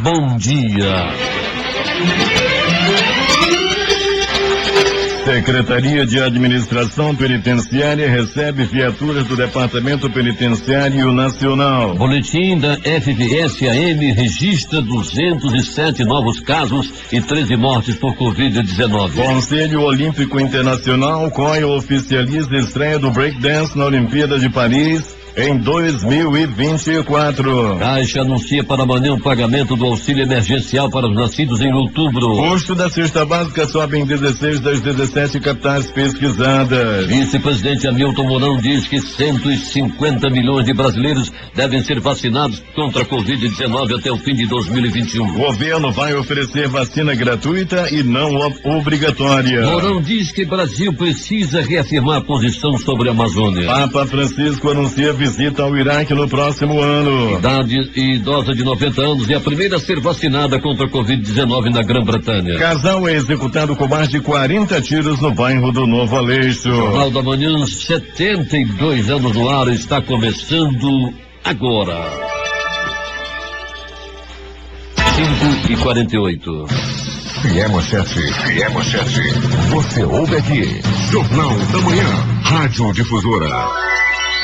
bom dia. Secretaria de Administração Penitenciária recebe viaturas do Departamento Penitenciário Nacional. Boletim da FVS-AM registra 207 novos casos e 13 mortes por Covid-19. Conselho Olímpico Internacional COI oficializa a estreia do breakdance na Olimpíada de Paris em 2024. Caixa anuncia para amanhã o pagamento do auxílio emergencial para os nascidos em outubro. Custo da cesta básica sobe em 16 das 17 capitais pesquisadas. Vice-presidente Hamilton Mourão diz que 150 milhões de brasileiros devem ser vacinados contra a Covid-19 até o fim de 2021. O governo vai oferecer vacina gratuita e não obrigatória. Mourão diz que Brasil precisa reafirmar a posição sobre a Amazônia. Papa Francisco anuncia visita ao Iraque no próximo ano. Idade idosa de 90 anos é a primeira a ser vacinada contra a Covid-19 na Grã-Bretanha. Casal é executado com mais de 40 tiros no bairro do Novo Aleixo. Jornal da Manhã, 72 anos no ar, está começando agora. 5h48. PM7. Você ouve aqui. Jornal da Manhã. Rádio Difusora.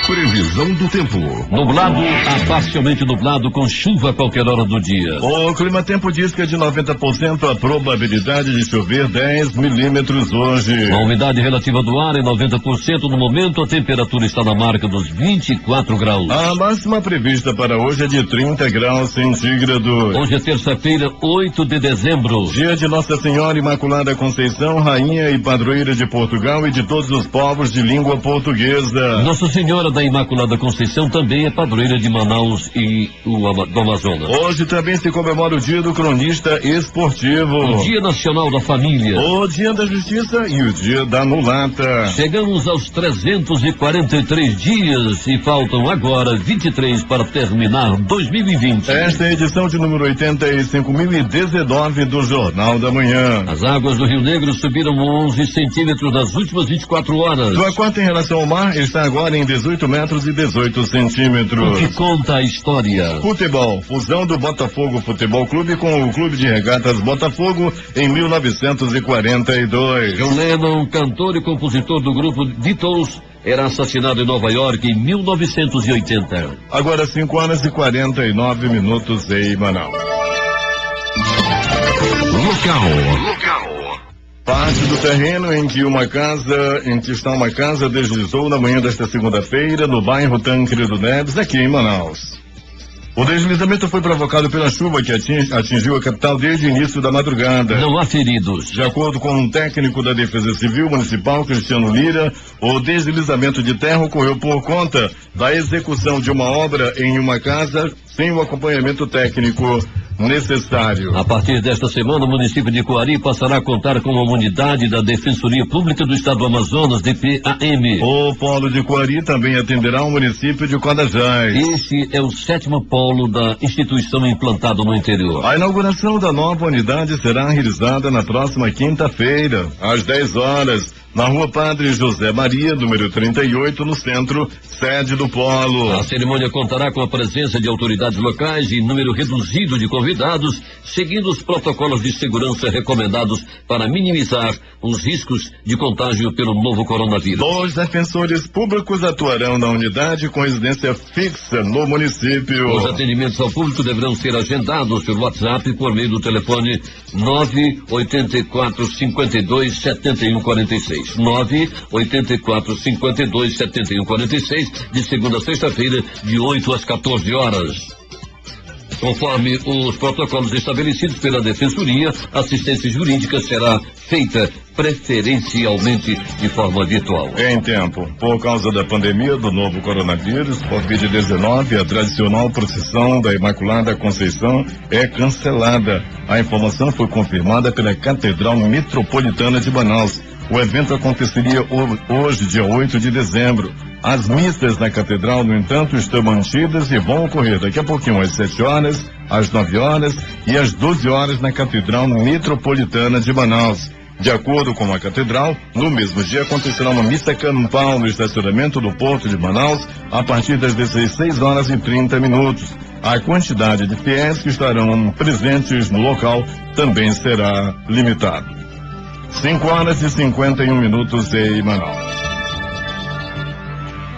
Previsão do tempo. Nublado a parcialmente nublado com chuva a qualquer hora do dia. O clima-tempo diz que é de 90% a probabilidade de chover 10 milímetros hoje. A umidade relativa do ar é 90% no momento, a temperatura está na marca dos 24 graus. A máxima prevista para hoje é de 30 graus centígrados. Hoje é terça-feira, 8 de dezembro. Dia de Nossa Senhora Imaculada Conceição, rainha e padroeira de Portugal e de todos os povos de língua portuguesa. Nossa Senhora da Imaculada Conceição também é padroeira de Manaus e do Amazonas. Hoje também se comemora o Dia do Cronista Esportivo. O Dia Nacional da Família. O Dia da Justiça e o Dia da Mulata. Chegamos aos 343 dias e faltam agora 23 para terminar 2020. Esta é a edição de número 85.019 do Jornal da Manhã. As águas do Rio Negro subiram 11 centímetros nas últimas 24 horas. Sua cota em relação ao mar está agora em 18 metros e 18 centímetros. O que conta a história? Futebol, fusão do Botafogo Futebol Clube com o Clube de Regatas Botafogo em 1942. John Lennon, cantor e compositor do grupo Beatles, era assassinado em Nova York em 1980. Agora 5h49 em Manaus. Local. Parte do terreno em que está uma casa deslizou na manhã desta segunda-feira no bairro Tancredo Neves, aqui em Manaus. O deslizamento foi provocado pela chuva que atingiu a capital desde o início da madrugada. Não há feridos. De acordo com um técnico da Defesa Civil Municipal, Cristiano Lira, o deslizamento de terra ocorreu por conta da execução de uma obra em uma casa sem o acompanhamento técnico necessário. A partir desta semana, o município de Coari passará a contar com uma unidade da Defensoria Pública do Estado do Amazonas, DPAM. O polo de Coari também atenderá o município de Codajás. Esse é o 7º polo da instituição implantado no interior. A inauguração da nova unidade será realizada na próxima quinta-feira, às 10 horas, na Rua Padre José Maria, número 38, no centro, sede do polo. A cerimônia contará com a presença de autoridades locais e número reduzido de convidados, seguindo os protocolos de segurança recomendados para minimizar os riscos de contágio pelo novo coronavírus. 2 defensores públicos atuarão na unidade com residência fixa no município. Os atendimentos ao público deverão ser agendados pelo WhatsApp por meio do telefone 984-52-7146. 984-52-7146, de segunda a sexta-feira, de 8 às 14 horas. Conforme os protocolos estabelecidos pela Defensoria, a assistência jurídica será feita preferencialmente de forma virtual. Em tempo, por causa da pandemia do novo coronavírus, Covid-19, a tradicional procissão da Imaculada Conceição é cancelada. A informação foi confirmada pela Catedral Metropolitana de Manaus. O evento aconteceria hoje, dia 8 de dezembro. As missas na catedral, no entanto, estão mantidas e vão ocorrer daqui a pouquinho às 7 horas, às 9 horas e às 12 horas na Catedral Metropolitana de Manaus. De acordo com a catedral, no mesmo dia acontecerá uma missa campal no estacionamento do Porto de Manaus a partir das 16 horas e 30 minutos. a quantidade de fiéis que estarão presentes no local também será limitada. 5h51 em Manaus.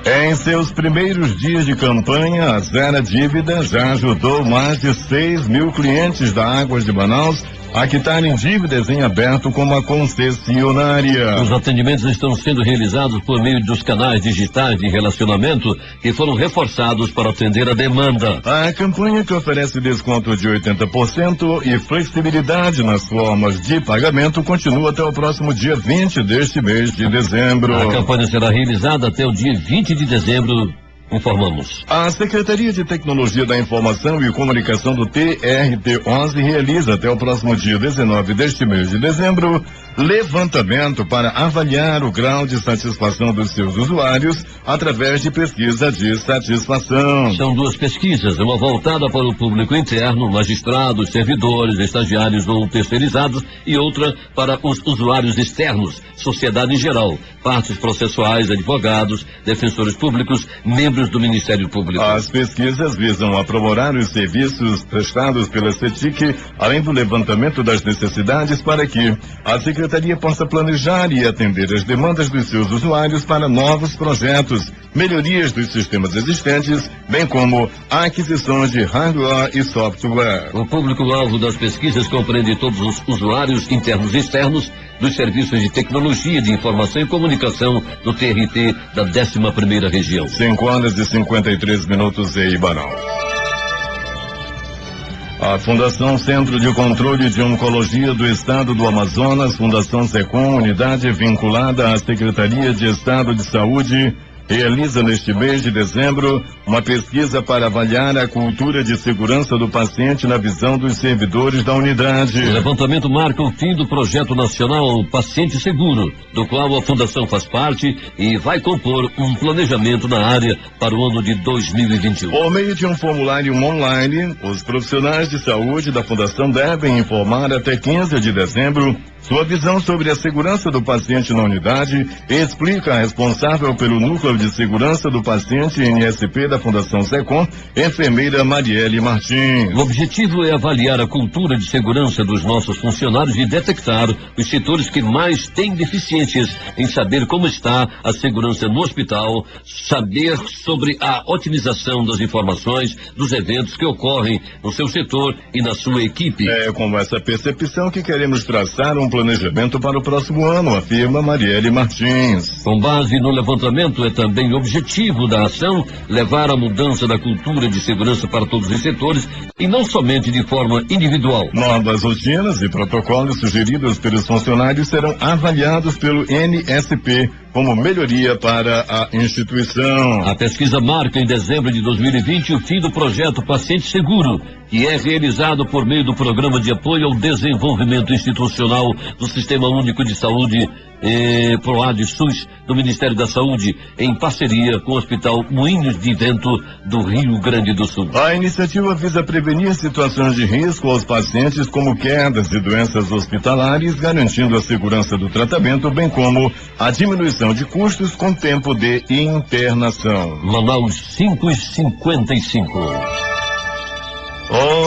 Em seus primeiros dias de campanha, a Zero Dívida já ajudou mais de 6 mil clientes da Águas de Manaus a quitarem dívidas em aberto com uma concessionária. Os atendimentos estão sendo realizados por meio dos canais digitais de relacionamento que foram reforçados para atender a demanda. A campanha, que oferece desconto de 80% e flexibilidade nas formas de pagamento, continua até o próximo dia 20 deste mês de dezembro. A campanha será realizada até o dia 20 de dezembro. Informamos. A Secretaria de Tecnologia da Informação e Comunicação do TRT-11 realiza até o próximo dia 19 deste mês de dezembro levantamento para avaliar o grau de satisfação dos seus usuários através de pesquisa de satisfação. São duas pesquisas, uma voltada para o público interno, magistrados, servidores, estagiários ou terceirizados, e outra para os usuários externos, sociedade em geral, partes processuais, advogados, defensores públicos, membros do Ministério Público. As pesquisas visam aprimorar os serviços prestados pela CETIC, além do levantamento das necessidades para que a Secretaria possa planejar e atender as demandas dos seus usuários para novos projetos, melhorias dos sistemas existentes, bem como aquisições de hardware e software. O público-alvo das pesquisas compreende todos os usuários internos e externos dos serviços de tecnologia de informação e comunicação do TRT da 11ª região. 5h53 em Manaus. A Fundação Centro de Controle de Oncologia do Estado do Amazonas, Fundação SECOM, unidade vinculada à Secretaria de Estado de Saúde, realiza neste mês de dezembro uma pesquisa para avaliar a cultura de segurança do paciente na visão dos servidores da unidade. O levantamento marca o fim do projeto nacional Paciente Seguro, do qual a Fundação faz parte e vai compor um planejamento na área para o ano de 2021. Por meio de um formulário online, os profissionais de saúde da Fundação devem informar até 15 de dezembro sua visão sobre a segurança do paciente na unidade e explica a responsável pelo Núcleo de Segurança do Paciente NSP da Fundação SECOM, enfermeira Marielle Martins. O objetivo é avaliar a cultura de segurança dos nossos funcionários e detectar os setores que mais têm deficiências em saber como está a segurança no hospital, saber sobre a otimização das informações dos eventos que ocorrem no seu setor e na sua equipe. É com essa percepção que queremos traçar um planejamento para o próximo ano, afirma Marielle Martins. Com base no levantamento, é também objetivo da ação levar a mudança da cultura de segurança para todos os setores e não somente de forma individual. Novas rotinas e protocolos sugeridos pelos funcionários serão avaliados pelo NSP como melhoria para a instituição. A pesquisa marca em dezembro de 2020 o fim do projeto Paciente Seguro, que é realizado por meio do Programa de Apoio ao Desenvolvimento Institucional do Sistema Único de Saúde, PROAD-SUS, do Ministério da Saúde, em parceria com o Hospital Moinhos de Vento do Rio Grande do Sul. A iniciativa visa prevenir situações de risco aos pacientes como quedas e doenças hospitalares, garantindo a segurança do tratamento, bem como a diminuição de custos com tempo de internação. Manaus 5h55.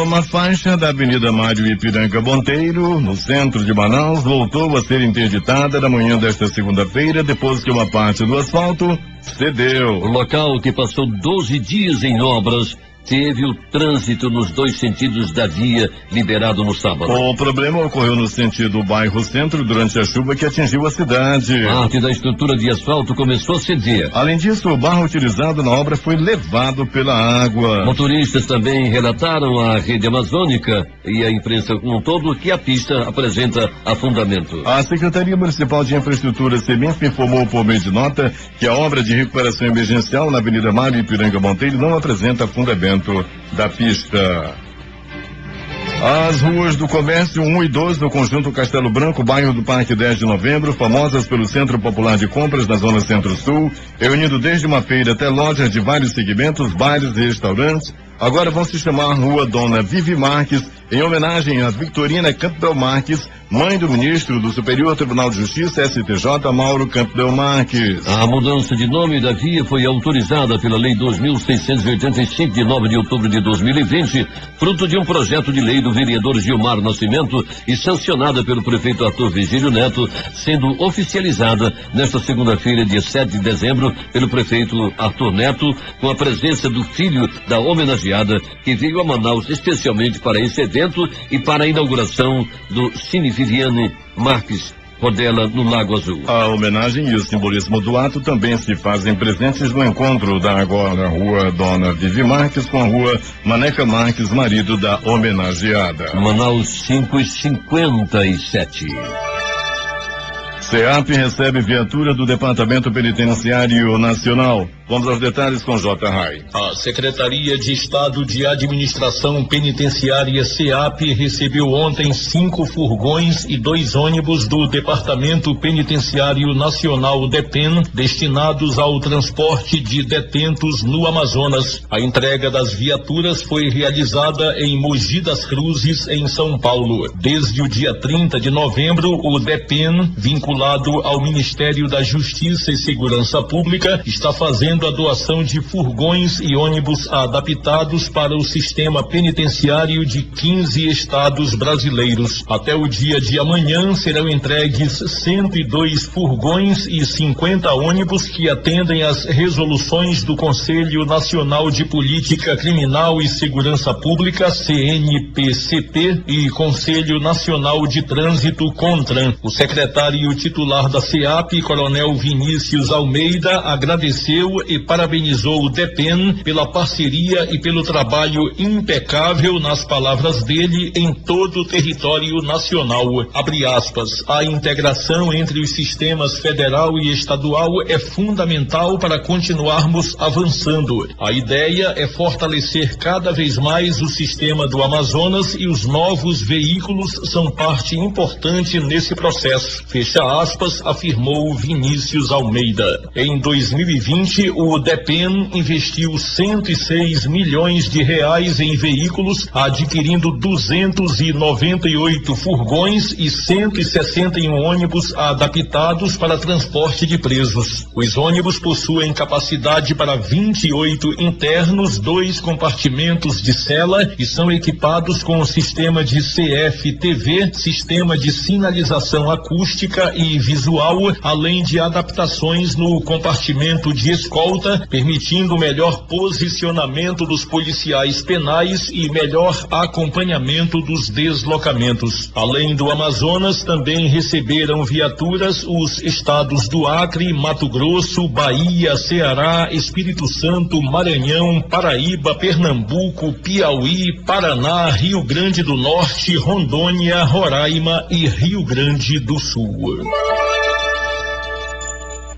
Uma faixa da Avenida Mário Ipiranga Monteiro, no centro de Manaus, voltou a ser interditada na manhã desta segunda-feira, depois que uma parte do asfalto cedeu. O local, que passou 12 dias em obras, teve o trânsito nos dois sentidos da via liberado no sábado. O problema ocorreu no sentido bairro Centro durante a chuva que atingiu a cidade. Parte da estrutura de asfalto começou a ceder. Além disso, o barro utilizado na obra foi levado pela água. Motoristas também relataram à rede amazônica e à imprensa como um todo que a pista apresenta afundamento. A Secretaria Municipal de Infraestrutura, SEMINF, informou por meio de nota que a obra de recuperação emergencial na Avenida Mário Ipiranga Monteiro não apresenta afundamento da pista. As ruas do Comércio 1 e 2 do Conjunto Castelo Branco, bairro do Parque 10 de Novembro, famosas pelo Centro Popular de Compras da Zona Centro-Sul, reunindo desde uma feira até lojas de vários segmentos, bares e restaurantes, agora vão se chamar Rua Dona Vivi Marques, em homenagem a Victorina Campbell Marques, mãe do ministro do Superior Tribunal de Justiça, STJ, Mauro Campbell Marques. A mudança de nome da via foi autorizada pela Lei 2.685, de 9 de outubro de 2020, fruto de um projeto de lei do vereador Gilmar Nascimento e sancionada pelo prefeito Arthur Virgílio Neto, sendo oficializada nesta segunda-feira, dia 7 de dezembro, pelo prefeito Arthur Neto, com a presença do filho da homenageada, que veio a Manaus especialmente para esse evento e para a inauguração do Cine Viviane Marques Rodela no Lago Azul. A homenagem e o simbolismo do ato também se fazem presentes no encontro da agora Rua Dona Vivi Marques com a Rua Maneca Marques, marido da homenageada. Manaus 5h57. SEAP recebe viatura do Departamento Penitenciário Nacional. Vamos aos detalhes com J. Rai. A Secretaria de Estado de Administração Penitenciária SEAP recebeu ontem 5 furgões e 2 ônibus do Departamento Penitenciário Nacional DEPEN, destinados ao transporte de detentos no Amazonas. A entrega das viaturas foi realizada em Mogi das Cruzes, em São Paulo. Desde o dia 30 de novembro, o DEPEN, vinculado ao Ministério da Justiça e Segurança Pública, está fazendo a doação de furgões e ônibus adaptados para o sistema penitenciário de 15 estados brasileiros. Até o dia de amanhã serão entregues 102 furgões e 50 ônibus que atendem às resoluções do Conselho Nacional de Política Criminal e Segurança Pública, CNPCP, e Conselho Nacional de Trânsito, CONTRAN. O secretário titular da SEAP, Coronel Vinícius Almeida, agradeceu e parabenizou o DEPEN pela parceria e pelo trabalho impecável, nas palavras dele, em todo o território nacional. Abre aspas, a integração entre os sistemas federal e estadual é fundamental para continuarmos avançando. A ideia é fortalecer cada vez mais o sistema do Amazonas e os novos veículos são parte importante nesse processo. Fecha aspas, afirmou Vinícius Almeida. Em 2020, o DEPEN investiu 106 milhões de reais em veículos, adquirindo 298 furgões e 161 ônibus adaptados para transporte de presos. Os ônibus possuem capacidade para 28 internos, 2 compartimentos de cela e são equipados com o sistema de CFTV, sistema de sinalização acústica e visual, além de adaptações no compartimento de escolta, permitindo melhor posicionamento dos policiais penais e melhor acompanhamento dos deslocamentos. Além do Amazonas, também receberam viaturas os estados do Acre, Mato Grosso, Bahia, Ceará, Espírito Santo, Maranhão, Paraíba, Pernambuco, Piauí, Paraná, Rio Grande do Norte, Rondônia, Roraima e Rio Grande do Sul.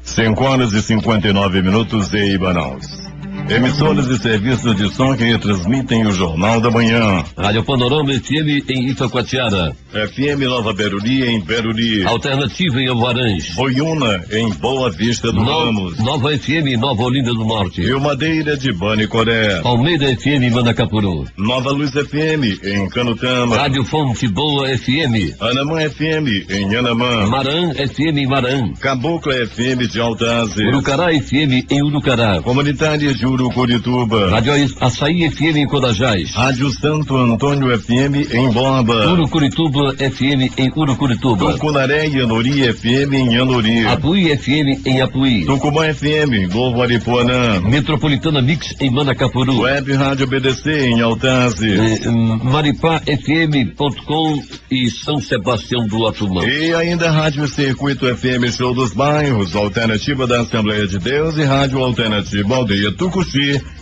5h59 em Manaus. Emissoras e serviços de som que retransmitem o Jornal da Manhã. Rádio Panorama FM em Itacoatiara. FM Nova Beruri em Beruri. Alternativa em Alvarães. Boiúna em Boa Vista do Ramos. Nova FM em Nova Olinda do Norte. Rio Madeira de Banicoré. Palmeira FM em Manacapuru. Nova Luz FM em Canutama. Rádio Fonte Boa FM. Anamã FM em Anamã. Marã FM em Marã. Cabocla FM de Altazes. Urucará FM em Urucará. Comunitária de Urucurituba. Rádio Açaí FM em Codajás. Rádio Santo Antônio FM em Borba. Urucurituba FM em Urucurituba. Tucunaré e Anori FM em Anori. Apuí FM em Apuí. Tucumã FM em Novo Aripuanã. Metropolitana Mix em Manacapuru. Web Rádio BDC em Altazes. Maripá FM.com e São Sebastião do Atumã. E ainda Rádio Circuito FM Show dos Bairros, Alternativa da Assembleia de Deus e Rádio Alternativa Aldeia Tucuxi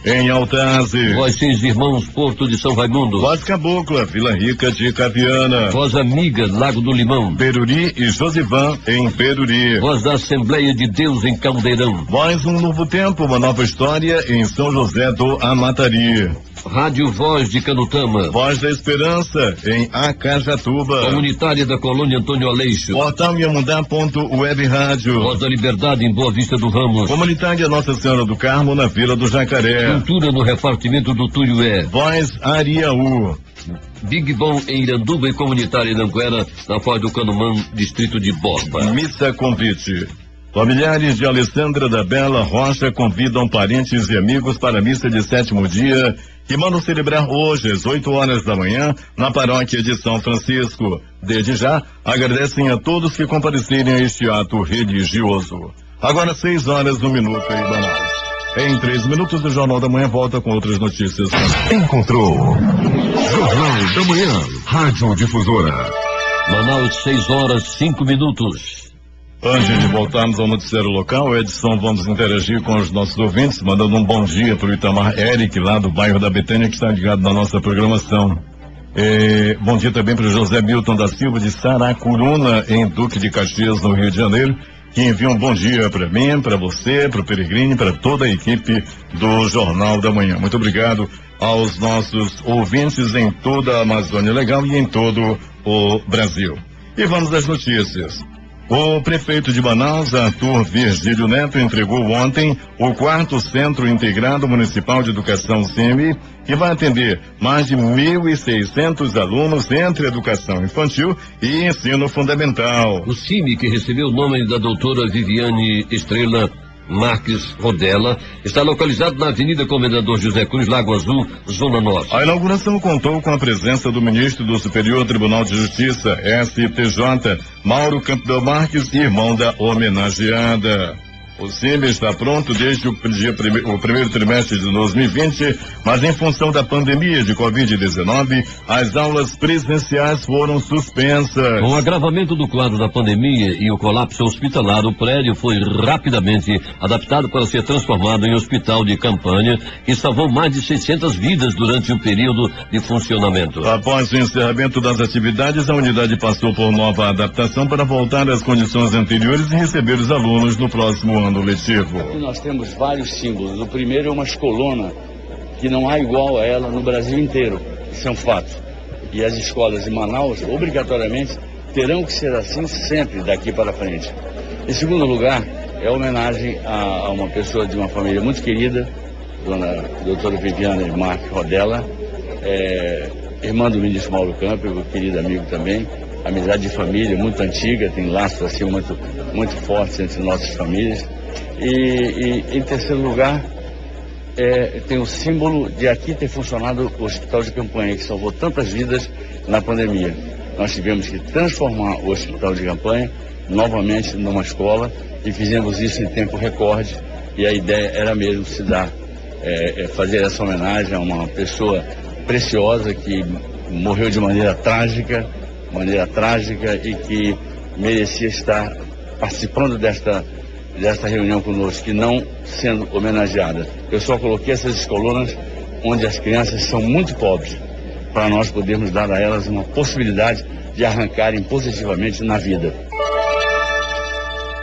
em Altazes. Voz Seis Irmãos, Porto de São Raimundo. Voz Cabocla, Vila Rica de Caviana. Voz Amiga, Lago do Limão. Peruri e Josivan em Peruri. Voz da Assembleia de Deus em Caldeirão. Voz Um Novo Tempo, uma nova história em São José do Amatari. Rádio Voz de Canutama. Voz da Esperança em Acajatuba. Comunitária da Colônia Antônio Aleixo. Portal Iamundá.web Rádio. Voz da Liberdade em Boa Vista do Ramos. Comunitária Nossa Senhora do Carmo na Vila do Jacaré. Cultura no repartimento do Tuiué. Voz Ariaú. Big Bom em Iranduba e Comunitária em Anguera, na Foz do Canumã, distrito de Borba. Missa convite. Familiares de Alessandra da Bela Rocha convidam parentes e amigos para a missa de 7º dia, que mandam celebrar hoje às 8 horas da manhã na paróquia de São Francisco. Desde já, agradecem a todos que comparecerem a este ato religioso. Agora 6 horas, 1 minuto em Manaus. Em 3 minutos, o Jornal da Manhã volta com outras notícias. Encontrou. Jornal da Manhã, Rádio Difusora. Manaus, 6 horas, 5 minutos. Antes de voltarmos ao noticiário local, Edson, vamos interagir com os nossos ouvintes, mandando um bom dia para o Itamar Eric, lá do bairro da Betânia, que está ligado na nossa programação. Bom dia também para o José Milton da Silva, de Saracuruna, em Duque de Caxias, no Rio de Janeiro, que envia um bom dia para mim, para você, para o Peregrino, para toda a equipe do Jornal da Manhã. Muito obrigado aos nossos ouvintes em toda a Amazônia Legal e em todo o Brasil. E vamos às notícias. O prefeito de Manaus, Arthur Virgílio Neto, entregou ontem o 4º Centro Integrado Municipal de Educação CIMI, que vai atender mais de 1.600 alunos entre educação infantil e ensino fundamental. O CIMI, que recebeu o nome da doutora Viviane Estrela Marques Rodella, está localizado na Avenida Comendador José Cruz, Lago Azul, Zona Norte. A inauguração contou com a presença do ministro do Superior Tribunal de Justiça, STJ, Mauro Campbell Marques, irmão da homenageada. O CIMI está pronto desde o primeiro trimestre de 2020, mas em função da pandemia de Covid-19, as aulas presenciais foram suspensas. Com o agravamento do quadro da pandemia e o colapso hospitalar, o prédio foi rapidamente adaptado para ser transformado em hospital de campanha, que salvou mais de 600 vidas durante o período de funcionamento. Após o encerramento das atividades, a unidade passou por nova adaptação para voltar às condições anteriores e receber os alunos no próximo ano letivo. Aqui nós temos vários símbolos. O primeiro é uma escolona que não há igual a ela no Brasil inteiro. Isso é um fato. E as escolas de Manaus, obrigatoriamente, terão que ser assim sempre daqui para frente. Em segundo lugar, é homenagem a uma pessoa de uma família muito querida, dona doutora Viviane Marques Rodella, irmã do ministro Mauro Campbell, querido amigo também. Amizade de família muito antiga, tem laços assim muito fortes entre nossas famílias. E em terceiro lugar, tem o símbolo de aqui ter funcionado o Hospital de Campanha, que salvou tantas vidas na pandemia. Nós tivemos que transformar o Hospital de Campanha novamente numa escola e fizemos isso em tempo recorde. E a ideia era mesmo se dar, fazer essa homenagem a uma pessoa preciosa que morreu de maneira trágica e que merecia estar participando desta reunião conosco, e não sendo homenageada. Eu só coloquei essas escolonas onde as crianças são muito pobres, para nós podermos dar a elas uma possibilidade de arrancarem positivamente na vida.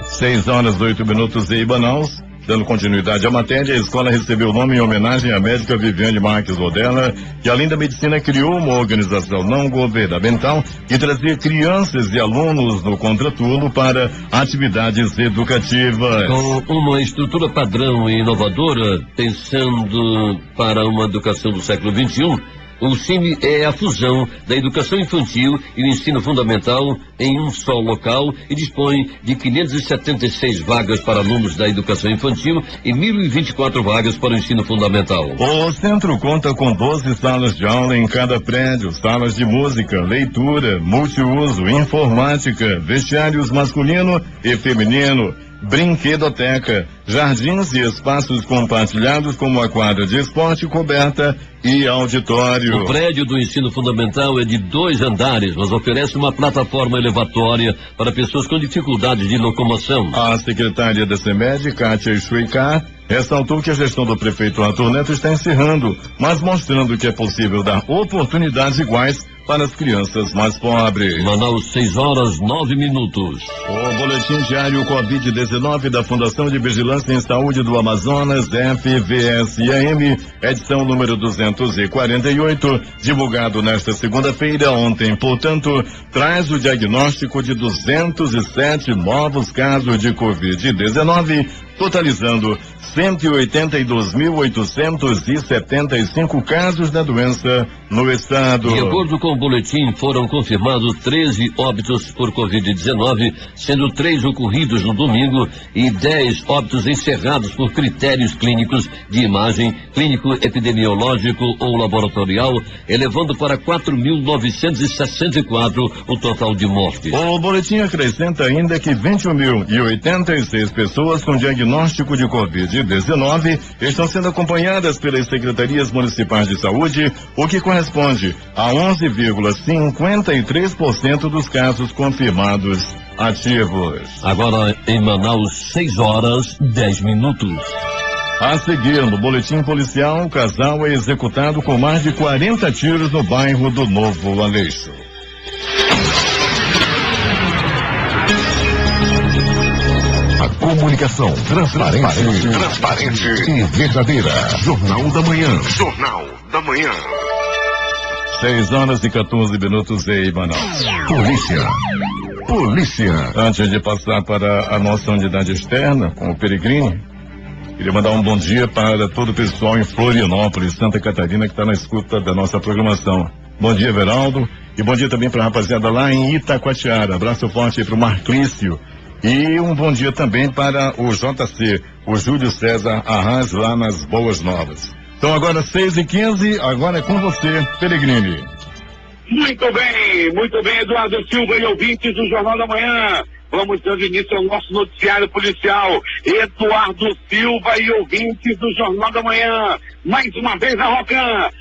6 horas, 8 minutos em Manaus. Dando continuidade à matéria, a escola recebeu o nome em homenagem à médica Viviane Marques Rodella, que além da medicina criou uma organização não governamental que trazia crianças e alunos no contraturno para atividades educativas. Com uma estrutura padrão e inovadora, pensando para uma educação do século XXI, o CIMI é a fusão da educação infantil e o ensino fundamental em um só local e dispõe de 576 vagas para alunos da educação infantil e 1.024 vagas para o ensino fundamental. O centro conta com 12 salas de aula em cada prédio, salas de música, leitura, multiuso, informática, vestiários masculino e feminino, brinquedoteca, jardins e espaços compartilhados como a quadra de esporte coberta e auditório. O prédio do ensino fundamental é de 2 andares, mas oferece uma plataforma elevatória para pessoas com dificuldades de locomoção. A secretária da CEMED, Kátia Schuicar, ressaltou que a gestão do prefeito Arthur Neto está encerrando, mas mostrando que é possível dar oportunidades iguais para as crianças mais pobres. Manaus, 6 horas, 9 minutos. O boletim diário Covid-19 da Fundação de Vigilância em Saúde do Amazonas, FVSAM, edição número 248, divulgado nesta segunda-feira, ontem, portanto, traz o diagnóstico de 207 novos casos de Covid-19, totalizando 182.875 casos da doença no estado. De acordo com o boletim, foram confirmados 13 óbitos por Covid-19, sendo 3 ocorridos no domingo e 10 óbitos encerrados por critérios clínicos de imagem, clínico epidemiológico ou laboratorial, elevando para 4.964 o total de mortes. O boletim acrescenta ainda que 21.086 pessoas com diagnóstico de Covid-19 estão sendo acompanhadas pelas secretarias municipais de saúde, o que corresponde a 11,53% dos casos confirmados ativos. Agora em Manaus, 6h10. A seguir, no boletim policial, o casal é executado com mais de 40 tiros no bairro do Novo Aleixo. A comunicação transparente e verdadeira. Jornal da Manhã. Jornal da Manhã. 6h14 em Manaus. Polícia. Antes de passar para a nossa unidade externa, com o Peregrino, queria mandar um bom dia para todo o pessoal em Florianópolis, Santa Catarina, que está na escuta da nossa programação. Bom dia, Veraldo, e bom dia também para a rapaziada lá em Itacoatiara. Abraço forte aí para o Marclício. E um bom dia também para o JC, o Júlio César Arras, lá nas Boas Novas. Então agora 6h15, agora é com você, Peregrini. Muito bem, Eduardo Silva e ouvintes do Jornal da Manhã. Vamos dando início ao nosso noticiário policial. Eduardo Silva e ouvintes do Jornal da Manhã. Mais uma vez a Rocan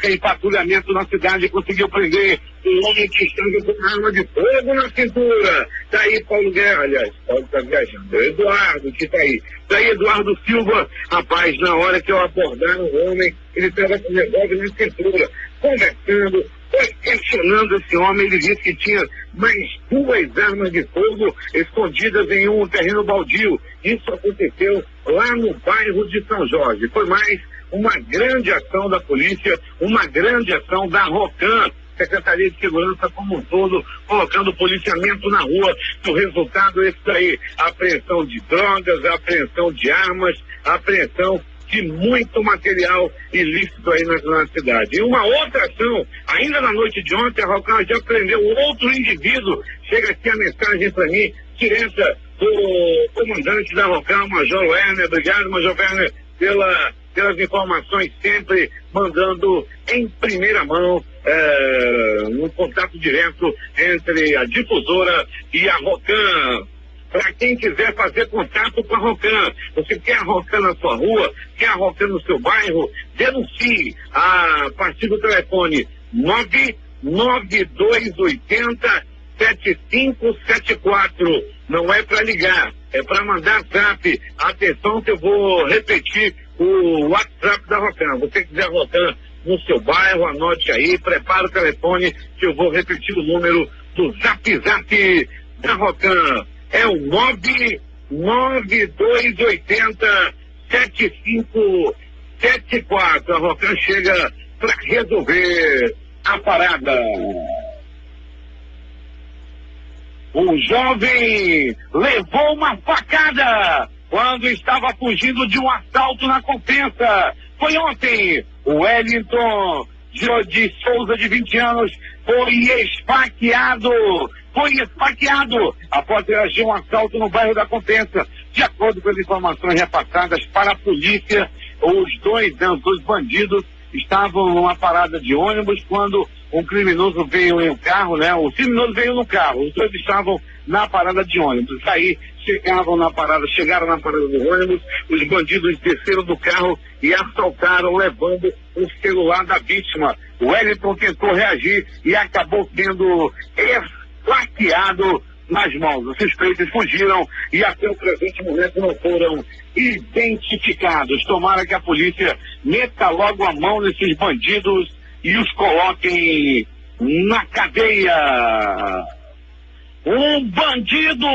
em patrulhamento na cidade conseguiu prender um homem que estava com uma arma de fogo na cintura. Tá aí Paulo Guerra, aliás, Paulo tá viajando. Eduardo que tá aí. Tá aí Eduardo Silva. Rapaz, na hora que eu abordar o homem, ele estava com o revólver na cintura, conversando. Foi questionando esse homem, ele disse que tinha mais 2 armas de fogo escondidas em um terreno baldio. Isso aconteceu lá no bairro de São Jorge. Foi mais uma grande ação da polícia, uma grande ação da Rocan, Secretaria de Segurança como um todo, colocando policiamento na rua. O resultado é esse daí: apreensão de drogas, apreensão de armas, apreensão de muito material ilícito aí na cidade. E uma outra ação, ainda na noite de ontem, a Rocan já prendeu outro indivíduo. Chega aqui a mensagem para mim, direta do comandante da Rocan, Major Werner. Obrigado, Major Werner, pelas informações, sempre mandando em primeira mão, um contato direto entre a difusora e a Rocan. Para quem quiser fazer contato com a Rocan, você quer a Rocan na sua rua, quer a Rocan no seu bairro, denuncie a partir do telefone 99280-7574. Não é para ligar, é para mandar zap. Atenção que eu vou repetir o WhatsApp da Rocan. Você quiser a Rocan no seu bairro, anote aí, prepara o telefone que eu vou repetir o número do zap da Rocan. É o 99280-7574. A Rocan chega para resolver a parada. O jovem levou uma facada quando estava fugindo de um assalto na Compensa. Foi ontem. O Wellington de Souza, de 20 anos, foi esfaqueado após reagir a um assalto no bairro da Compensa. De acordo com as informações repassadas para a polícia, os dois bandidos estavam numa parada de ônibus quando um criminoso veio em um carro, né? O criminoso veio no carro, os dois estavam na parada de ônibus. Aí chegaram na parada do ônibus, os bandidos desceram do carro e assaltaram, levando o celular da vítima. O Wellington tentou reagir e acabou sendo esfaqueado nas mãos. Os suspeitos fugiram e até o presente momento não foram identificados. Tomara que a polícia meta logo a mão nesses bandidos e os coloquem na cadeia. Um bandido,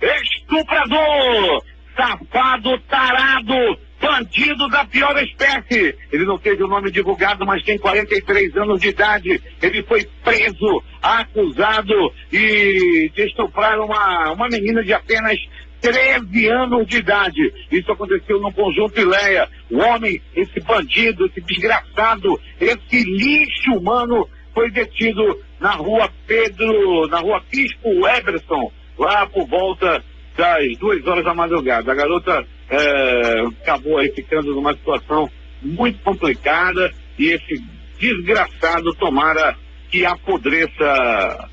estuprador, safado, tarado, bandido da pior espécie. Ele não teve o nome divulgado, mas tem 43 anos de idade. Ele foi preso, acusado de estuprar uma menina de apenas 13 anos de idade. Isso aconteceu no Conjunto Ileia. O homem, esse bandido, esse desgraçado, esse lixo humano, foi detido na rua Bispo Eberson, lá por volta das 2 horas da madrugada. A garota acabou aí ficando numa situação muito complicada e esse desgraçado tomara que apodreça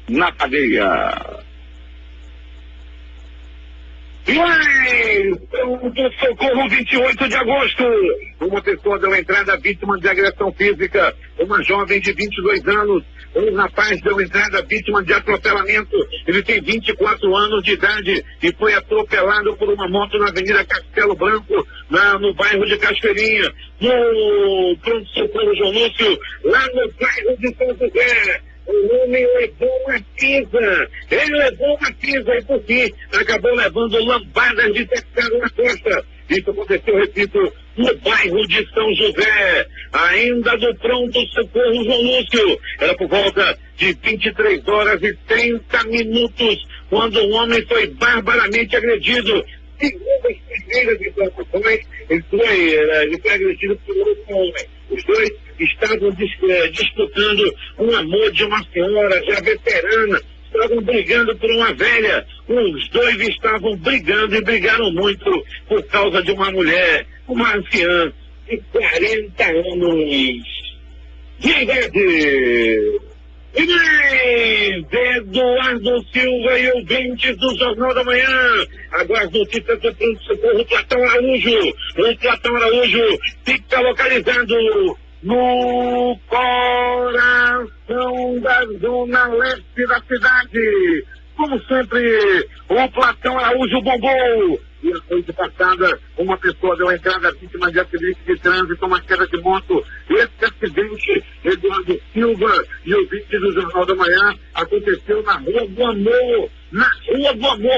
na cadeia. Do Socorro, 28 de agosto, uma pessoa deu entrada vítima de agressão física, uma jovem de 22 anos, um rapaz deu entrada vítima de atropelamento, ele tem 24 anos de idade e foi atropelado por uma moto na Avenida Castelo Branco, no bairro de Cachoeirinha, no pronto-socorro João Lúcio, lá no bairro de São José. O homem levou uma pisa, ele levou uma pisa e por fim acabou levando lambadas de teclado na costa. Isso aconteceu, repito, no bairro de São José, ainda do pronto-socorro João Lúcio. Era por volta de 23 horas e 30 minutos, quando o homem foi barbaramente agredido. Segundo as primeiras informações, ele foi agredido por outro homem. Os dois estavam disputando um amor de uma senhora já veterana, estavam brigando por uma velha. Os dois estavam brigando e brigaram muito por causa de uma mulher, uma anciã de 40 anos de idade. E mais, Eduardo Silva e ouvintes do Jornal da Manhã. Agora as notícias do pronto-socorro Platão Araújo. O Platão Araújo fica localizado no coração da zona leste da cidade. Como sempre, o Platão Araújo bombou. E a noite passada, uma pessoa deu entrada vítima de acidente de trânsito, uma queda de moto. Esse acidente, Eduardo Silva e ouvintes do Jornal da Manhã, aconteceu na Rua do Amor,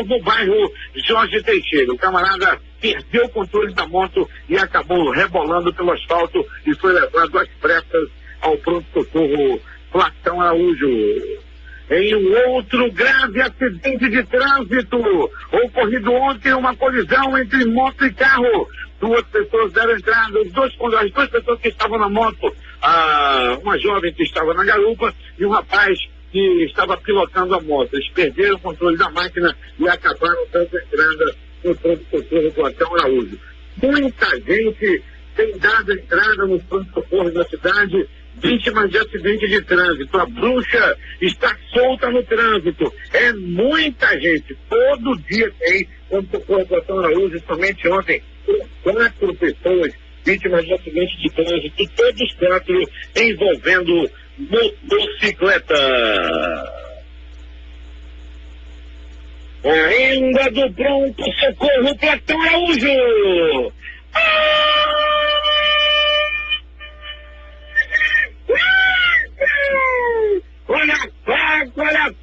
no bairro Jorge Teixeira. O camarada perdeu o controle da moto e acabou rebolando pelo asfalto e foi levado às pressas ao pronto-socorro Platão Araújo. Em um outro grave acidente de trânsito, ocorrido ontem uma colisão entre moto e carro. 2 pessoas deram entrada, as 2 pessoas que estavam na moto, uma jovem que estava na garupa e um rapaz que estava pilotando a moto. Eles perderam o controle da máquina e acabaram dando entrada no pronto-socorro Platão Araújo. Muita gente tem dado entrada nos pronto-socorros da cidade, vítimas de acidente de trânsito. A bruxa está solta no trânsito. É muita gente. Todo dia tem pronto-socorro Platão Araújo. Somente ontem, 4 pessoas vítimas de acidente de trânsito, todos 4 envolvendo motocicleta. Ainda do pronto-socorro Platão Araújo. Olha a faca, olha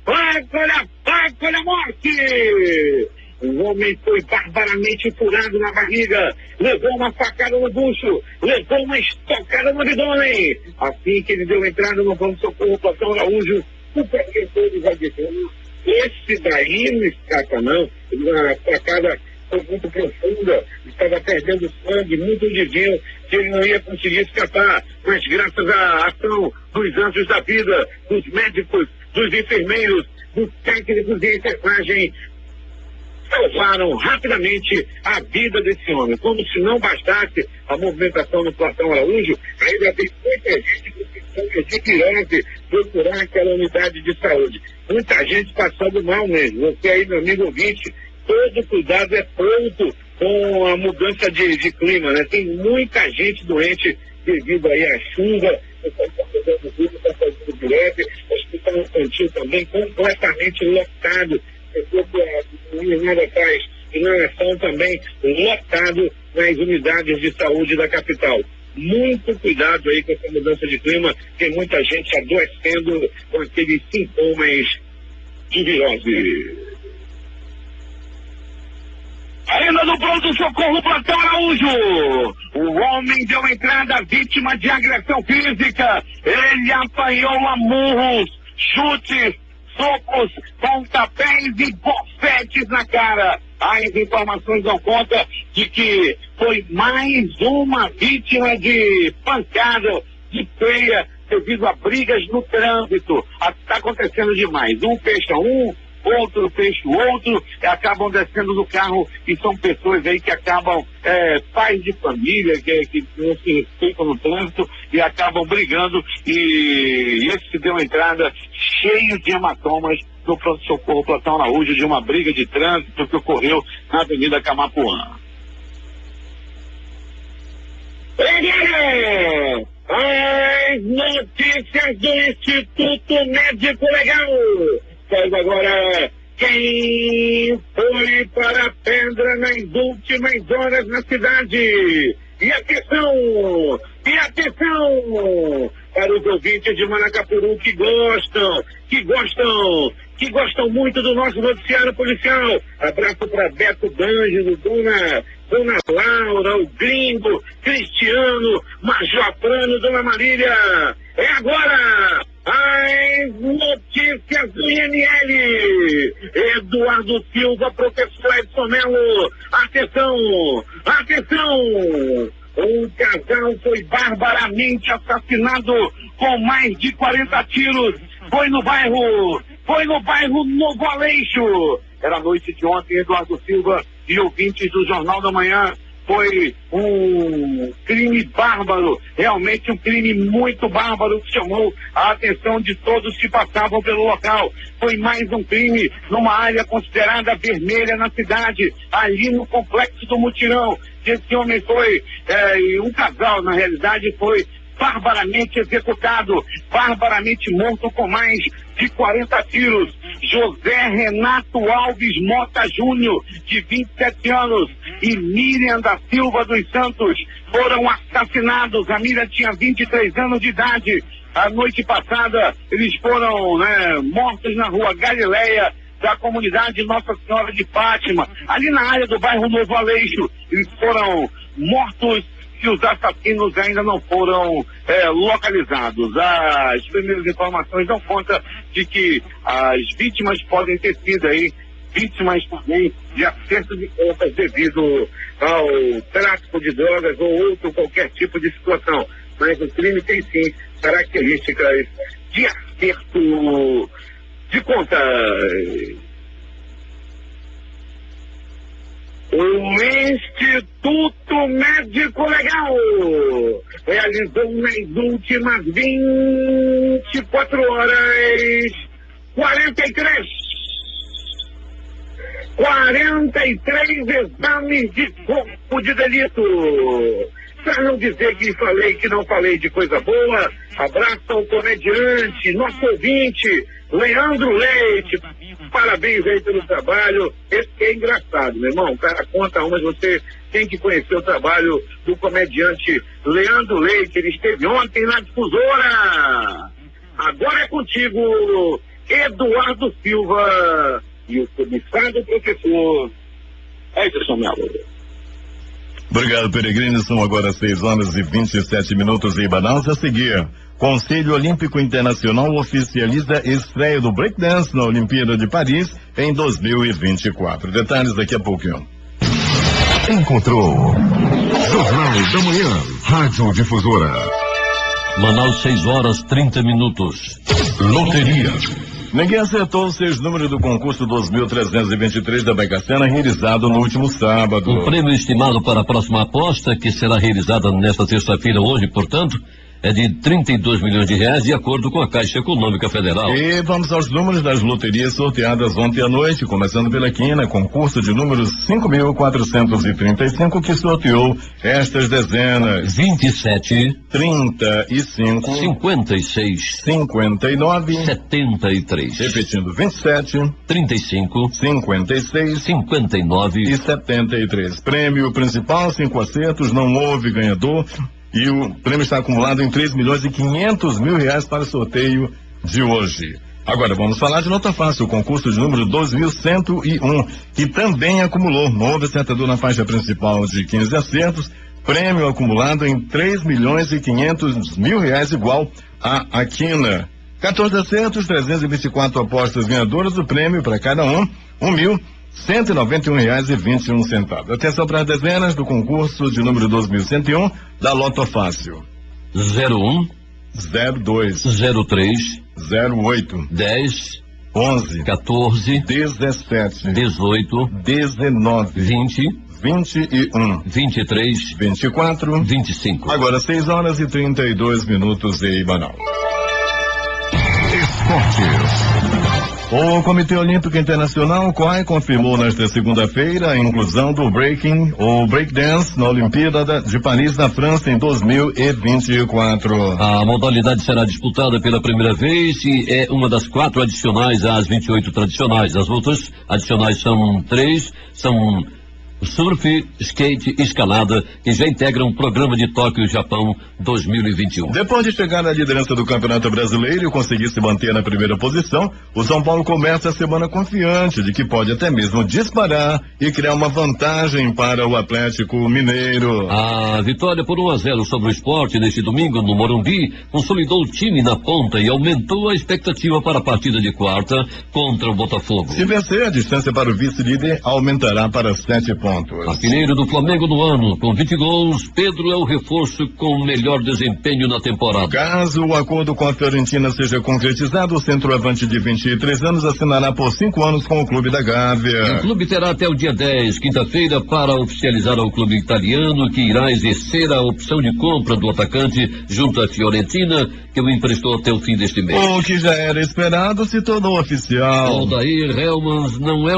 a morte! O homem foi barbaramente furado na barriga, levou uma facada no bucho, levou uma estocada no abdômen. Assim que ele deu entrada no pronto-socorro Platão Araújo, o professor vai dizer: esse daí não escapa não, a facada foi muito profunda, estava perdendo sangue, muito diziam que ele não ia conseguir escapar, mas graças à ação dos anjos da vida, dos médicos, dos enfermeiros, dos técnicos de enfermagem, salvaram rapidamente a vida desse homem. Como se não bastasse a movimentação no Platão Araújo, ainda tem muita gente que precisa de virose procurar aquela unidade de saúde. Muita gente passando mal mesmo. Você aí, meu amigo ouvinte, todo cuidado é pronto com a mudança de clima, né? Tem muita gente doente devido aí à chuva, está fazendo greve, o hospital infantil também completamente lotado, nada faz inalação também lotado nas unidades de saúde da capital. Muito cuidado aí com essa mudança de clima, tem muita gente adoecendo com aqueles sintomas de virose. Ainda no pronto-socorro, Platão Araújo. O homem deu entrada vítima de agressão física. Ele apanhou a murros, chutes, socos, pontapés e bofetes na cara. As informações dão conta de que foi mais uma vítima de pancada, de freia, devido a brigas no trânsito. Está acontecendo demais. Um fecha um, outro fecha o outro, acabam descendo do carro e são pessoas aí que acabam, pais de família, que não se respeitam no trânsito e acabam brigando, e esse deu entrada cheio de hematomas no pronto-socorro Platão Araújo de uma briga de trânsito que ocorreu na Avenida Camapuã. As notícias do Instituto Médico Legal. Faz agora quem foi para a pedra nas últimas horas na cidade. E atenção para os ouvintes de Manacapuru que gostam muito do nosso noticiário policial. Abraço para Beto D'Angelo, Dona Laura, o Gringo, Cristiano, Major Prano, Dona Marília. É agora as notícias do INL. Eduardo Silva, professor Edson Melo. Atenção! Um casal foi barbaramente assassinado com mais de 40 tiros. Foi no bairro Novo Aleixo. Era a noite de ontem, Eduardo Silva e ouvintes do Jornal da Manhã. Foi um crime bárbaro, realmente um crime muito bárbaro que chamou a atenção de todos que passavam pelo local. Foi mais um crime numa área considerada vermelha na cidade, ali no Complexo do Mutirão. Esse homem foi, um casal, na realidade, foi barbaramente executado, barbaramente morto com mais de 40 tiros. José Renato Alves Mota Júnior, de 27 anos, e Miriam da Silva dos Santos foram assassinados. A Miriam tinha 23 anos de idade. A noite passada, eles foram mortos na rua Galileia, da comunidade Nossa Senhora de Fátima, ali na área do bairro Novo Aleixo. Eles foram mortos e os assassinos ainda não foram localizados. As primeiras informações dão conta de que as vítimas podem ter sido aí vítimas também de acerto de contas devido ao tráfico de drogas ou outro qualquer tipo de situação. Mas o crime tem sim características de acerto de contas. O Instituto Médico Legal realizou nas últimas 24 horas 43 exames de corpo de delito. Para não dizer que não falei de coisa boa, abraço ao comediante, nosso ouvinte, Leandro Leite. Parabéns aí pelo trabalho. Esse é engraçado, meu irmão. O cara conta mas você tem que conhecer o trabalho do comediante Leandro Leite. Ele esteve ontem na Difusora. Agora é contigo, Eduardo Silva e o comissário professor Edson Melo. Obrigado, Peregrino. São agora 6h27 em Manaus. A seguir, Conselho Olímpico Internacional oficializa estreia do breakdance na Olimpíada de Paris em 2024. Detalhes daqui a pouquinho. Encontrou Jornal da Manhã, Rádio Difusora. Manaus, 6h30. Loteria. Ninguém acertou os 6 números do concurso 2.323 da Mega Sena, realizado no último sábado. O prêmio estimado para a próxima aposta, que será realizada nesta terça-feira, hoje, portanto, é de 32 milhões de reais, de acordo com a Caixa Econômica Federal. E vamos aos números das loterias sorteadas ontem à noite, começando pela quina, concurso de números 5.435, que sorteou estas dezenas: 27, 35, 56, 59, 73. Repetindo, 27, 35, 56, 59 e 73. Prêmio principal, 5 acertos, não houve ganhador. E o prêmio está acumulado em 3.500.000 reais para o sorteio de hoje. Agora vamos falar de nota fácil, o concurso de número 2101, que também acumulou novo acertador na faixa principal de 15 acertos, prêmio acumulado em R$3.500.000 igual à quina. 14 acertos, 324 apostas ganhadoras, o prêmio para cada um, R$1.191,21. Atenção para as dezenas do concurso de número 2101 da Loto Fácil. 01, 02, 03, 08, 10, 11, 14, 17, 18, 19, 20, 21, 23, 24, 25. agora 6h32 em Manaus. Esportes. O Comitê Olímpico Internacional, COI, confirmou nesta segunda-feira a inclusão do breaking ou breakdance na Olimpíada de Paris, na França, em 2024. A modalidade será disputada pela primeira vez e é uma das 4 adicionais às 28 tradicionais. As outras adicionais são 3, são surf, skate e escalada, que já integram o programa de Tóquio, Japão 2021. Depois de chegar à liderança do Campeonato Brasileiro e conseguir se manter na primeira posição, o São Paulo começa a semana confiante de que pode até mesmo disparar e criar uma vantagem para o Atlético Mineiro. A vitória por 1-0 sobre o Sport neste domingo no Morumbi consolidou o time na ponta e aumentou a expectativa para a partida de quarta contra o Botafogo. Se vencer, a distância para o vice-líder aumentará para 7 pontos. Artilheiro do Flamengo no ano, com 20 gols, Pedro é o reforço com o melhor desempenho na temporada. Caso o acordo com a Fiorentina seja concretizado, o centroavante de 23 anos assinará por 5 anos com o clube da Gávea. O clube terá até o dia 10, quinta-feira, para oficializar ao clube italiano, que irá exercer a opção de compra do atacante junto à Fiorentina, que o emprestou até o fim deste mês. O que já era esperado se tornou oficial. Aldair Helmans não é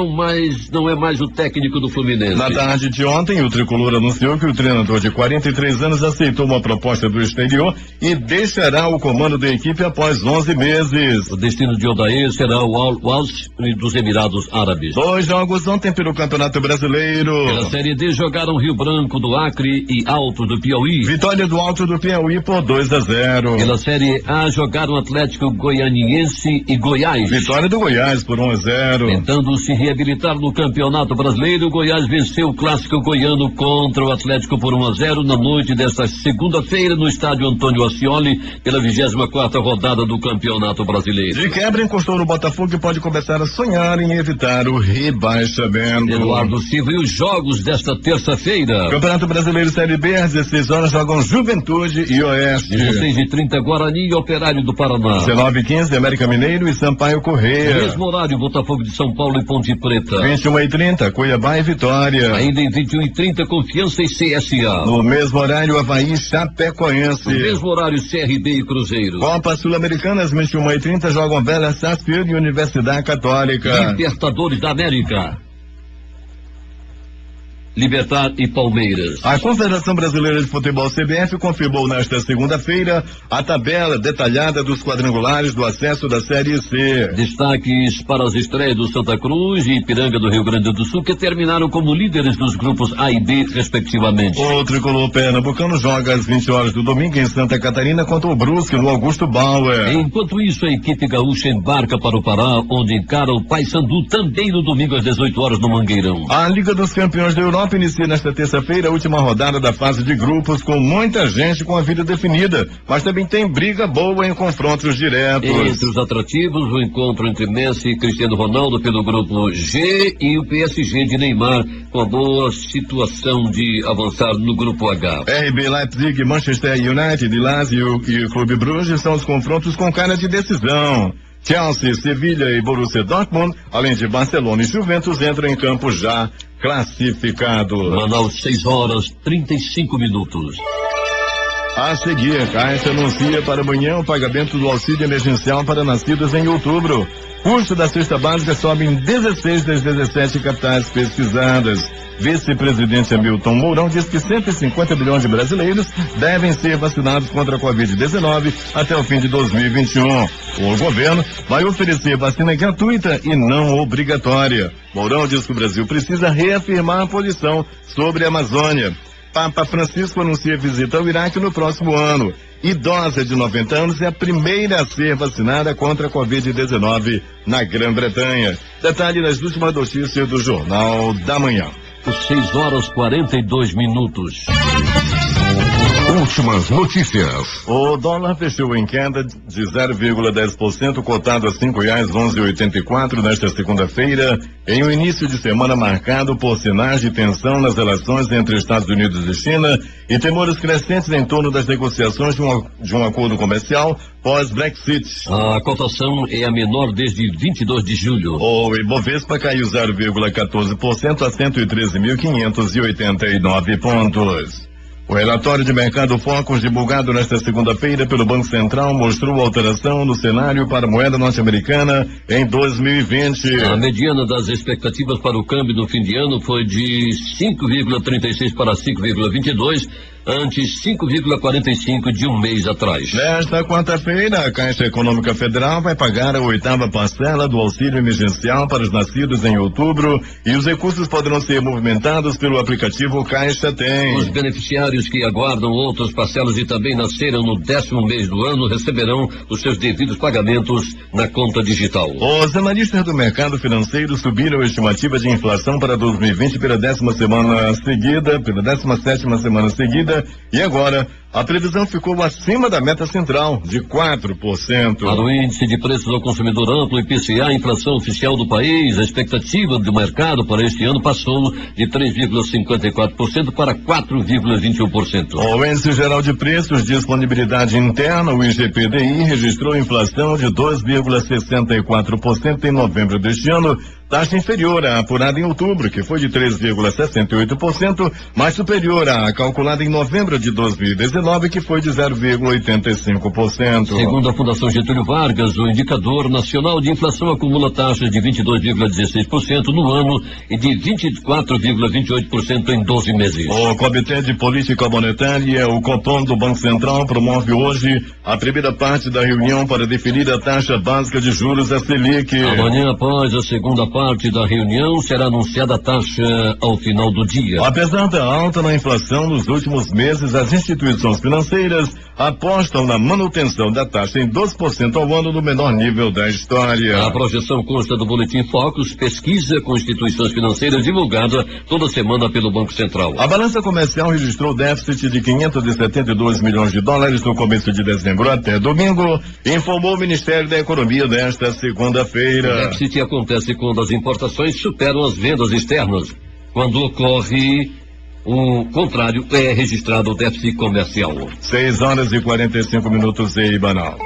mais o técnico do Fluminense. Na tarde de ontem, o tricolor anunciou que o treinador de 43 anos aceitou uma proposta do exterior e deixará o comando da equipe após 11 meses. O destino de Aldair será o Al-Walsh dos Emirados Árabes. 2 jogos ontem pelo Campeonato Brasileiro. Pela Série D jogaram Rio Branco do Acre e Alto do Piauí. Vitória do Alto do Piauí por 2-0. Pela Série A jogaram Atlético Goianiense e Goiás. Vitória do Goiás por 1-0. Tentando se reabilitar no Campeonato Brasileiro, o Goiás venceu o clássico goiano contra o Atlético por 1-0 na noite desta segunda-feira no estádio Antônio Ascioli, pela 24ª rodada do Campeonato Brasileiro. De quebra, encostou no Botafogo e pode começar a sonhar em evitar o rebaixamento. Eduardo Silva, e os jogos desta terça-feira? Campeonato Brasileiro Série B, às 16 horas jogam Juventude e Oeste. 16h30, Guarani e Operário do Paraná. 19h15, América Mineiro e Sampaio Corrêa. Mesmo horário, Botafogo de São Paulo e Ponte Preta. 21h30, Cuiabá e Vitória. Ainda em 21h30, Confiança e CSA. No mesmo horário, Avaí e Chapecoense. No mesmo horário, CRB e Cruzeiro. Copa Sul-Americana, às 21h30, jogam Vélez Sarsfield e Universidade Católica. Libertadores da América. Libertad e Palmeiras. A Confederação Brasileira de Futebol, CBF, confirmou nesta segunda-feira a tabela detalhada dos quadrangulares do acesso da Série C. Destaques para as estreias do Santa Cruz e Ipiranga do Rio Grande do Sul, que terminaram como líderes dos grupos A e B, respectivamente. O tricolor pernambucano joga às 20 horas do domingo em Santa Catarina contra o Brusque, no Augusto Bauer. Enquanto isso, a equipe gaúcha embarca para o Pará, onde encara o Paysandu também no domingo às 18 horas no Mangueirão. A Liga dos Campeões da Europa inicia nesta terça-feira a última rodada da fase de grupos, com muita gente com a vida definida, mas também tem briga boa em confrontos diretos. Entre os atrativos, o encontro entre Messi e Cristiano Ronaldo pelo grupo G e o PSG de Neymar, com a boa situação de avançar no grupo H. RB Leipzig, Manchester United, Lazio e o Clube Bruges são os confrontos com cara de decisão. Chelsea, Sevilha e Borussia Dortmund, além de Barcelona e Juventus, entram em campo já classificados. Manaus, 6h35. A seguir, a Caixa anuncia para amanhã o pagamento do auxílio emergencial para nascidos em outubro. Custo da cesta básica sobe em 16 das 17 capitais pesquisadas. Vice-presidente Hamilton Mourão diz que 150 milhões de brasileiros devem ser vacinados contra a Covid-19 até o fim de 2021. O governo vai oferecer vacina gratuita e não obrigatória. Mourão diz que o Brasil precisa reafirmar a posição sobre a Amazônia. Papa Francisco anuncia visita ao Iraque no próximo ano. idosa de 90 anos é a primeira a ser vacinada contra a Covid-19 na Grã-Bretanha. Detalhe nas últimas notícias do Jornal da Manhã. 6h42. Últimas notícias. O dólar fechou em queda de 0,10%, cotado a R$5,1184 nesta segunda-feira, em um início de semana marcado por sinais de tensão nas relações entre Estados Unidos e China e temores crescentes em torno das negociações de um acordo comercial pós-Brexit. A cotação é a menor desde 22 de julho. O Ibovespa caiu 0,14% a 113.589 pontos. O relatório de mercado Focus, divulgado nesta segunda-feira pelo Banco Central, mostrou alteração no cenário para a moeda norte-americana em 2020. A mediana das expectativas para o câmbio no fim de ano foi de 5,36 para 5,22, antes 5,45 de um mês atrás. Nesta quarta-feira, a Caixa Econômica Federal vai pagar a 8ª parcela do auxílio emergencial para os nascidos em outubro e os recursos poderão ser movimentados pelo aplicativo Caixa Tem. Os beneficiários que aguardam outras parcelas e também nasceram no 10º mês do ano receberão os seus devidos pagamentos na conta digital. Os analistas do mercado financeiro subiram a estimativa de inflação para 2020 pela 17ª semana seguida, e agora a previsão ficou acima da meta central, de 4%. Para o índice de preços ao consumidor amplo, IPCA, a inflação oficial do país, a expectativa do mercado para este ano passou de 3,54% para 4,21%. O índice geral de preços, disponibilidade interna, o IGPDI, registrou inflação de 2,64% em novembro deste ano, taxa inferior à apurada em outubro, que foi de 3,68%, mas superior à calculada em novembro de 2019, que foi de 0,85%. Segundo a Fundação Getúlio Vargas, o indicador nacional de inflação acumula taxas de 22,16% no ano e de 24,28% em 12 meses. O Comitê de Política Monetária, o Copom do Banco Central, promove hoje a primeira parte da reunião para definir a taxa básica de juros, a Selic. Amanhã, após a segunda parte da reunião, será anunciada a taxa ao final do dia. Apesar da alta na inflação nos últimos meses, as instituições financeiras apostam na manutenção da taxa em 12% ao ano, no menor nível da história. A projeção consta do Boletim Focus, pesquisa com instituições financeiras divulgada toda semana pelo Banco Central. A balança comercial registrou déficit de 572 milhões de dólares no começo de dezembro até domingo, informou o Ministério da Economia nesta segunda-feira. O déficit acontece quando as importações superam as vendas externas. Quando ocorre o contrário, é registrado o déficit comercial. 6h45 em Banal.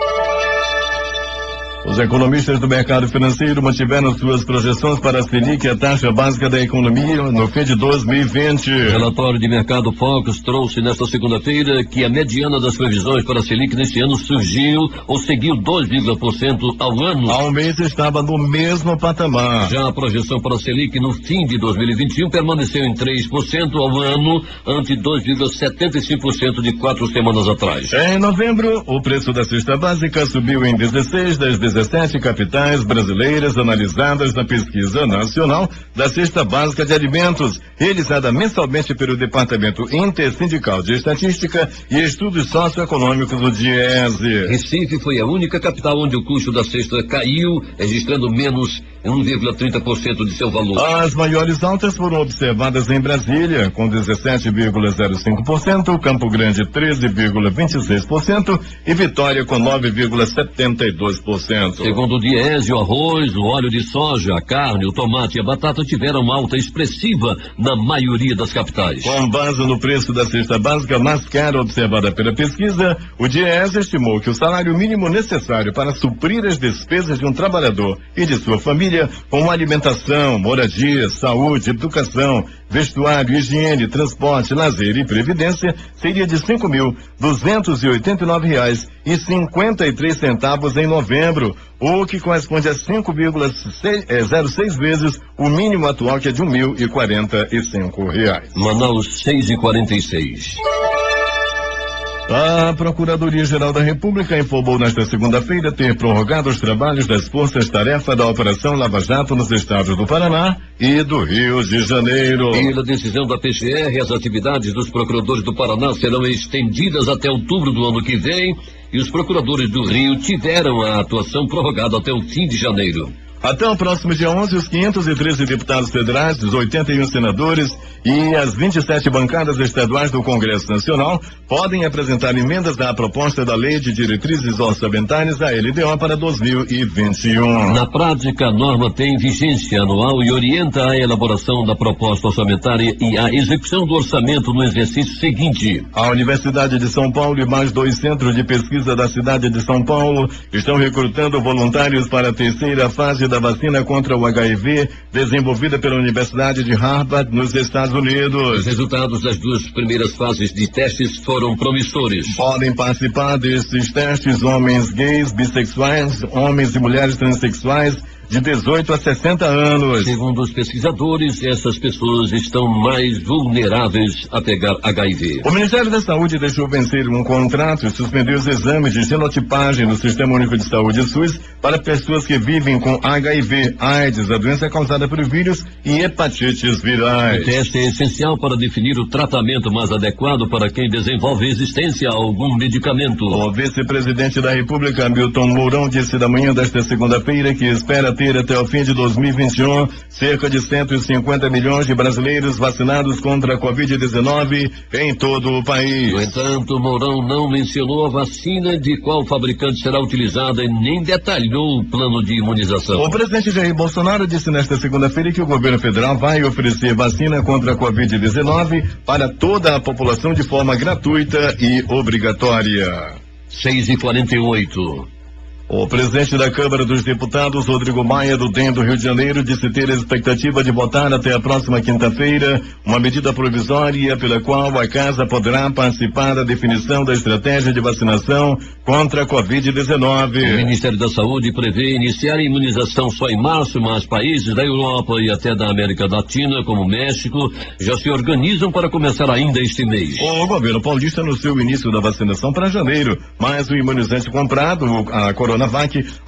Os economistas do mercado financeiro mantiveram suas projeções para a Selic, a taxa básica da economia, no fim de 2020. O relatório de mercado Focus trouxe nesta segunda-feira que a mediana das previsões para a Selic neste ano seguiu 2,% ao ano. Ao mês estava no mesmo patamar. Já a projeção para a Selic no fim de 2021 permaneceu em 3% ao ano, ante 2,75% de 4 semanas atrás. Em novembro, o preço da cesta básica subiu em 16 das 17 capitais brasileiras analisadas na pesquisa nacional da cesta básica de alimentos, realizada mensalmente pelo Departamento Intersindical de Estatística e Estudos Socioeconômicos, do DIESE. Recife foi a única capital onde o custo da cesta caiu, registrando menos 1,30% de seu valor. As maiores altas foram observadas em Brasília, com 17,05%, Campo Grande 13,26% e Vitória com 9,72%. Segundo o Diese, o arroz, o óleo de soja, a carne, o tomate e a batata tiveram uma alta expressiva na maioria das capitais. Com base no preço da cesta básica mais cara observada pela pesquisa, o Diese estimou que o salário mínimo necessário para suprir as despesas de um trabalhador e de sua família, como alimentação, moradia, saúde, educação, vestuário, higiene, transporte, lazer e previdência, seria de R$ 5.289,53 em novembro, o que corresponde a 5,06 vezes o mínimo atual, que é de R$ 1.045. Manaus, 6h46. A Procuradoria-Geral da República informou nesta segunda-feira ter prorrogado os trabalhos das forças-tarefa da Operação Lava Jato nos estados do Paraná e do Rio de Janeiro. Pela decisão da PGR, as atividades dos procuradores do Paraná serão estendidas até outubro do ano que vem e os procuradores do Rio tiveram a atuação prorrogada até o fim de janeiro. Até o próximo dia 11, os 513 deputados federais, os 81 senadores e as 27 bancadas estaduais do Congresso Nacional podem apresentar emendas à proposta da Lei de Diretrizes Orçamentárias, a LDO, para 2021. Na prática, a norma tem vigência anual e orienta a elaboração da proposta orçamentária e a execução do orçamento no exercício seguinte. A Universidade de São Paulo e mais 2 centros de pesquisa da cidade de São Paulo estão recrutando voluntários para a terceira fase da vacina contra o HIV, desenvolvida pela Universidade de Harvard, nos Estados Unidos. Os resultados das 2 primeiras fases de testes foram promissores. Podem participar desses testes homens gays, bissexuais, homens e mulheres transexuais, de 18 a 60 anos. Segundo os pesquisadores, essas pessoas estão mais vulneráveis a pegar HIV. O Ministério da Saúde deixou vencer um contrato e suspendeu os exames de genotipagem no Sistema Único de Saúde SUS para pessoas que vivem com HIV, AIDS, a doença causada por vírus e hepatites virais. O teste é essencial para definir o tratamento mais adequado para quem desenvolve resistência a algum medicamento. O vice-presidente da República, Hamilton Mourão, disse da manhã desta segunda-feira que espera ter até o fim de 2021 cerca de 150 milhões de brasileiros vacinados contra a Covid-19 em todo o país. No entanto, Mourão não mencionou a vacina de qual fabricante será utilizada e nem detalhou o plano de imunização. O presidente Jair Bolsonaro disse nesta segunda-feira que o governo federal vai oferecer vacina contra a Covid-19 para toda a população de forma gratuita e obrigatória. 6h48. O presidente da Câmara dos Deputados, Rodrigo Maia, do DEM do Rio de Janeiro, disse ter a expectativa de votar até a próxima quinta-feira uma medida provisória pela qual a Casa poderá participar da definição da estratégia de vacinação contra a Covid-19. O Ministério da Saúde prevê iniciar a imunização só em março, mas países da Europa e até da América Latina, como o México, já se organizam para começar ainda este mês. O governo paulista anunciou o início da vacinação para janeiro, mas o imunizante comprado, a Coronavac,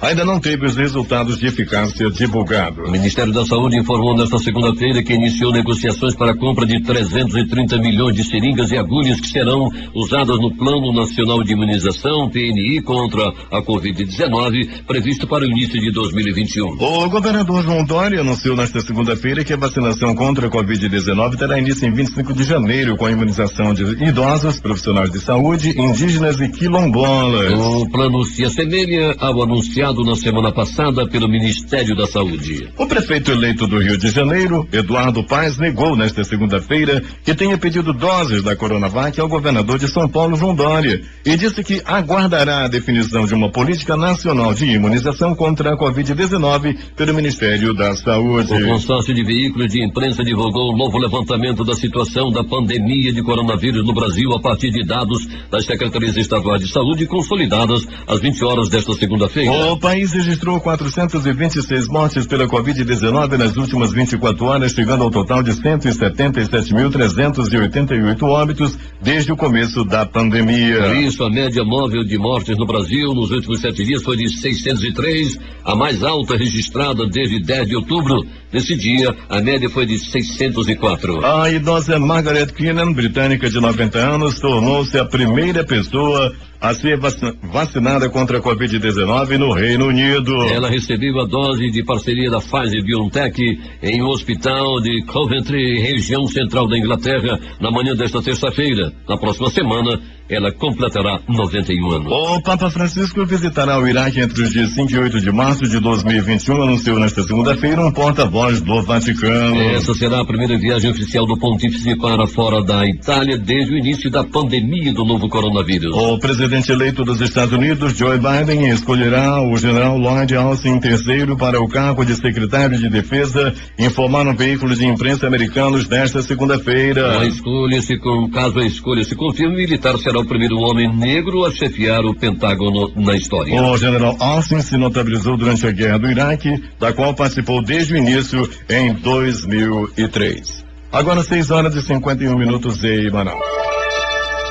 ainda não teve os resultados de eficácia divulgados. O Ministério da Saúde informou nesta segunda-feira que iniciou negociações para a compra de 330 milhões de seringas e agulhas que serão usadas no Plano Nacional de Imunização, PNI, contra a Covid-19, previsto para o início de 2021. O governador João Dória anunciou nesta segunda-feira que a vacinação contra a Covid-19 terá início em 25 de janeiro, com a imunização de idosos, profissionais de saúde, indígenas e quilombolas. O plano se assemelha ao anunciado na semana passada pelo Ministério da Saúde. O prefeito eleito do Rio de Janeiro, Eduardo Paes, negou nesta segunda-feira que tenha pedido doses da Coronavac ao governador de São Paulo, João Dória, e disse que aguardará a definição de uma política nacional de imunização contra a Covid-19 pelo Ministério da Saúde. O consórcio de veículos de imprensa divulgou um novo levantamento da situação da pandemia de coronavírus no Brasil a partir de dados das secretarias estaduais de saúde consolidadas às 20 horas desta segunda-feira. O país registrou 426 mortes pela Covid-19 nas últimas 24 horas, chegando ao total de 177.388 óbitos desde o começo da pandemia. Por isso, a média móvel de mortes no Brasil nos últimos 7 dias foi de 603, a mais alta registrada desde 10 de outubro. Nesse dia, a média foi de 604. A idosa Margaret Keenan, britânica de 90 anos, tornou-se a primeira pessoa a ser vacinada contra a Covid-19 no Reino Unido. Ela recebeu a dose de parceria da Pfizer-BioNTech em um hospital de Coventry, região central da Inglaterra, na manhã desta terça-feira. Na próxima semana, ela completará 91 anos. O Papa Francisco visitará o Iraque entre os dias 5 e 8 de março de 2021, anunciou nesta segunda-feira um porta-voz do Vaticano. Essa será a primeira viagem oficial do pontífice para fora da Itália desde o início da pandemia do novo coronavírus. O presidente eleito dos Estados Unidos, Joe Biden, escolherá o general Lloyd Austin III para o cargo de secretário de Defesa, informaram veículos de imprensa americanos nesta segunda-feira. Caso a escolha se confirme, o militar será o primeiro homem negro a chefiar o Pentágono na história. O general Austin se notabilizou durante a guerra do Iraque, da qual participou desde o início em 2003. Agora 6 horas e 51 minutos em Manaus.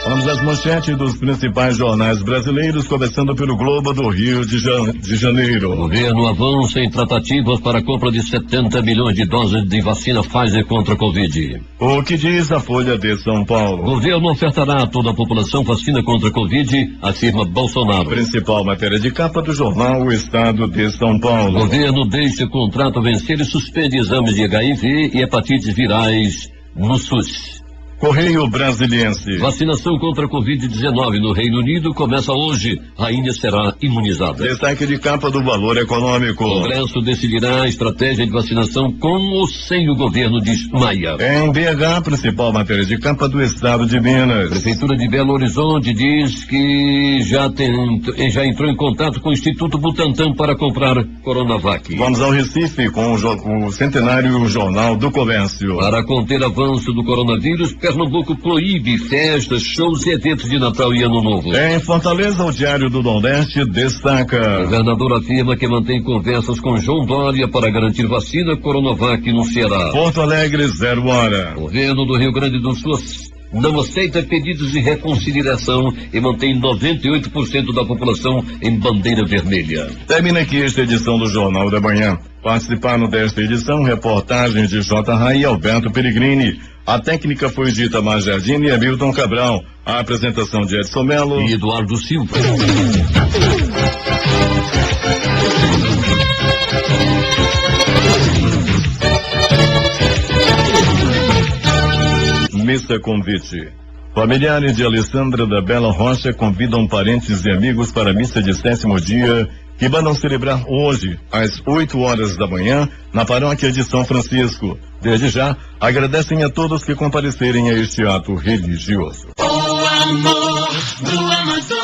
Vamos às manchetes dos principais jornais brasileiros, começando pelo Globo do Rio de Janeiro. O governo avança em tratativas para a compra de 70 milhões de doses de vacina Pfizer contra a Covid. O que diz a Folha de São Paulo? O governo ofertará a toda a população vacina contra a Covid, afirma Bolsonaro. Principal matéria de capa do jornal O Estado de São Paulo. O governo deixa contrato vencer e suspende exames de HIV e hepatites virais no SUS. Correio Brasiliense. Vacinação contra a Covid-19 no Reino Unido começa hoje. Rainha será imunizada. Destaque de capa do Valor Econômico. O Congresso decidirá a estratégia de vacinação com ou sem o governo, diz Maia. Em BH, principal matéria de capa do Estado de Minas. A Prefeitura de Belo Horizonte diz que já entrou em contato com o Instituto Butantan para comprar Coronavac. Vamos ao Recife com o centenário Jornal do Comércio. Para conter avanço do coronavírus, Pernambuco proíbe festas, shows e eventos de Natal e Ano Novo. Em Fortaleza, o Diário do Nordeste destaca. O governador afirma que mantém conversas com João Dória para garantir vacina Coronavac no Ceará. Porto Alegre, 0 hora. O governo do Rio Grande do Sul não aceita pedidos de reconciliação e mantém 98% da população em bandeira vermelha. Termina aqui esta edição do Jornal da Manhã. Participaram desta edição reportagens de J. Rai e Alberto Peregrini. A técnica foi de Itamar Jardim e Hamilton Cabral. A apresentação de Edson Melo e Eduardo Silva. Missa convite. Familiares de Alessandra da Bela Rocha convidam parentes e amigos para a missa de 7º dia, que vão celebrar hoje, às 8 horas da manhã, na paróquia de São Francisco. Desde já, agradecem a todos que comparecerem a este ato religioso. O amor do amador.